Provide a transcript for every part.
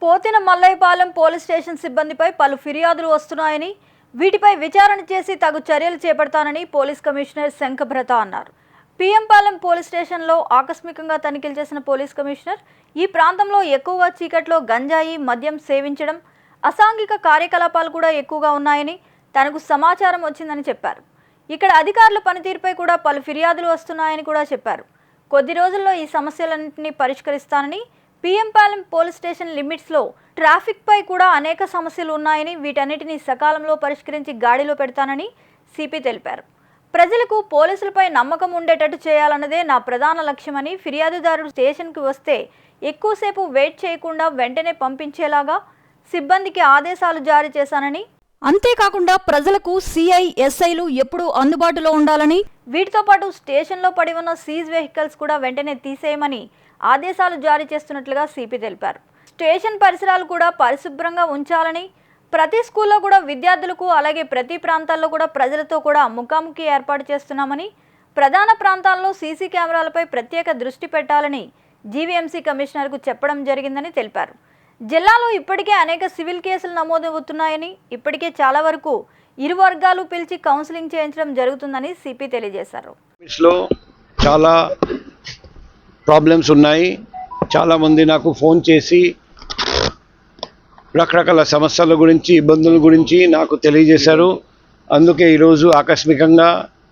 Pothina Mallayyapalem police station సిబ్బందిపై పలు ఫిర్యాదులు వస్తున్నాయని, వీటిపై విచారణ చేసి తగు చర్యలు చేపడతానని పోలీస్ కమిషనర్ శంఖభ్రత అన్నారు. పిఎంపాలెం పోలీస్ స్టేషన్లో ఆకస్మికంగా తనిఖీలు చేసిన పోలీస్ కమిషనర్ ఈ ప్రాంతంలో ఎక్కువగా చీకట్లో గంజాయి, మద్యం సేవించడం, అసాంఘిక కార్యకలాపాలు కూడా ఎక్కువగా ఉన్నాయని తనకు సమాచారం వచ్చిందని చెప్పారు. ఇక్కడ అధికారుల పనితీరుపై కూడా పలు ఫిర్యాదులు వస్తున్నాయని కూడా చెప్పారు. కొద్ది రోజుల్లో ఈ సమస్యలన్నింటినీ పరిష్కరిస్తానని, పిఎంపాలెం పోలీస్ స్టేషన్ లిమిట్స్లో ట్రాఫిక్ పై కూడా అనేక సమస్యలు ఉన్నాయని, వీటన్నిటిని సకాలంలో పరిష్కరించి గాడిలో పెడతానని సిపి తెలిపారు. ప్రజలకు పోలీసులపై నమ్మకం ఉండేటట్టు చేయాలన్నదే నా ప్రధాన లక్ష్యమని, ఫిర్యాదుదారుడు స్టేషన్కి వస్తే ఎక్కువసేపు వెయిట్ చేయకుండా వెంటనే పంపించేలాగా సిబ్బందికి ఆదేశాలు జారీ చేశానని, అంతేకాకుండా ప్రజలకు సిఐ, ఎస్ఐలు ఎప్పుడూ అందుబాటులో ఉండాలని, వీటితో పాటు స్టేషన్లో పడి ఉన్న సీజ్ వెహికల్స్ కూడా వెంటనే తీసేయమని ఆదేశాలు జారీ చేస్తున్నట్లుగా సిపి తెలిపారు. స్టేషన్ పరిసరాలు కూడా పరిశుభ్రంగా ఉంచాలని, ప్రతి స్కూల్లో కూడా విద్యార్థులకు, అలాగే ప్రతి ప్రాంతాల్లో కూడా ప్రజలతో కూడా ముఖాముఖి ఏర్పాటు చేస్తున్నామని, ప్రధాన ప్రాంతాల్లో సీసీ కెమెరాలపై ప్రత్యేక దృష్టి పెట్టాలని జీవీఎంసీ కమిషనర్కు చెప్పడం జరిగిందని తెలిపారు. జిల్లాలో ఇప్పటికే అనేక సివిల్ కేసులు నమోదవుతున్నాయని, ఇప్పటికే చాలా వరకు ఇరు వర్గాలు పిలిచి కౌన్సిలింగ్ చేయించడం జరుగుతుందని సిపి తెలియజేశారు. చాలా ప్రాబ్లమ్స్ ఉన్నాయి. చాలామంది నాకు ఫోన్ చేసి రకరకాల సమస్యల గురించి, ఇబ్బందుల గురించి నాకు తెలియజేశారు. అందుకే ఈరోజు ఆకస్మికంగా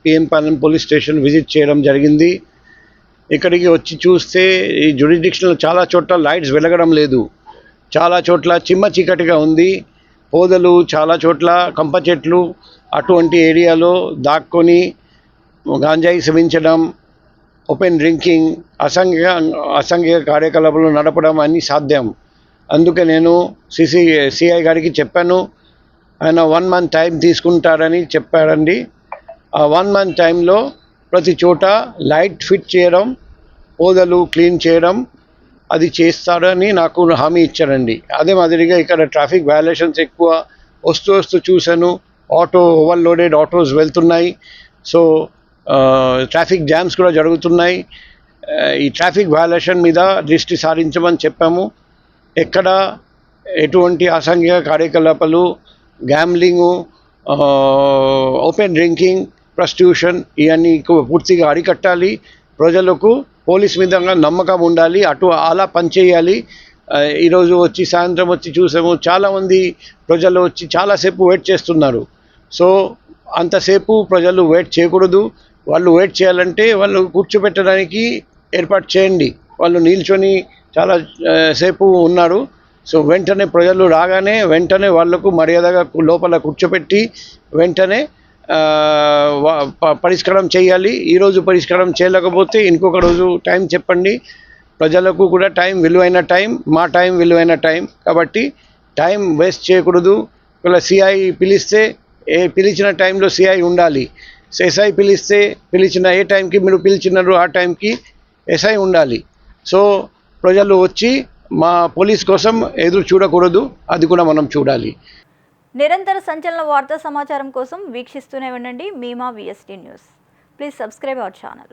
పిఎంపాలెం పోలీస్ స్టేషన్ విజిట్ చేయడం జరిగింది. ఇక్కడికి వచ్చి చూస్తే ఈ జ్యుడిడిక్షన్లో చాలా చోట్ల లైట్స్ వెలగడం లేదు, చాలా చోట్ల చిమ్మ చీకటిగా ఉంది. పోదలు, చాలా చోట్ల కంప చెట్లు, అటువంటి ఏరియాలో దాక్కొని గాంజాయి సేవించడం, ఓపెన్ డ్రింకింగ్, అసాంఘిక కార్యకలాపాలు నడపడం అన్నీ సాధ్యం. అందుకే నేను సిఐ గారికి చెప్పాను. ఆయన 1 month టైం తీసుకుంటారని చెప్పారండి. ఆ 1 month టైంలో ప్రతి చోట లైట్ ఫిట్ చేయడం, పోదలు క్లీన్ చేయడం అది చేస్తారని నాకు హామీ ఇచ్చారండి. అదే మాదిరిగా ఇక్కడ ట్రాఫిక్ వయలేషన్స్ ఎక్కువ వస్తూ చూశాను. ఓవర్లోడెడ్ ఆటోస్ వెళ్తున్నాయి. సో ట్రాఫిక్ జామ్స్ కూడా జరుగుతున్నాయి. ఈ ట్రాఫిక్ వయలేషన్ మీద దృష్టి సారించమని చెప్పాము. ఎక్కడ ఎటువంటి అసాంఘిక కార్యకలాపాలు, గ్యాంబ్లింగు, ఓపెన్ డ్రింకింగ్, ప్రాస్టిట్యూషన్ ఇవన్నీ పూర్తిగా అరికట్టాలి. ప్రజలకు పోలీస్ మీద నమ్మకం ఉండాలి, అలా పనిచేయాలి. ఈరోజు వచ్చి సాయంత్రం వచ్చి చూసాము, చాలామంది ప్రజలు వచ్చి చాలాసేపు వెయిట్ చేస్తున్నారు. సో అంతసేపు ప్రజలు వెయిట్ చేయకూడదు. వాళ్ళు వెయిట్ చేయాలంటే వాళ్ళు కూర్చోబెట్టడానికి ఏర్పాటు చేయండి. వాళ్ళు నిల్చొని చాలా సేపు ఉన్నారు. సో వెంటనే ప్రజలు రాగానే వెంటనే వాళ్లకు మర్యాదగా లోపల కూర్చోబెట్టి వెంటనే పరిష్కారం చేయాలి. ఈరోజు పరిష్కారం చేయలేకపోతే ఇంకొక రోజు టైం చెప్పండి. ప్రజలకు కూడా టైం విలువైన టైం, మా టైం విలువైన టైం. కాబట్టి టైం వేస్ట్ చేయకూడదు. ఇలా సిఐ పిలిస్తే పిలిచిన టైంలో సిఐ ఉండాలి. ఎస్ఐ పిలిస్తే పిలిచిన ఏ టైంకి మీరు పిలిచినారు ఆ టైంకి ఎస్ఐ ఉండాలి. సో ప్రజలు వచ్చి మా పోలీస్ కోసం ఎదురు చూడకూడదు, అది కూడా మనం చూడాలి. నిరంతర సంచలన వార్తా సమాచారం కోసం వీక్షిస్తూనే ఉండండి మీమా VST news. Please subscribe our channel.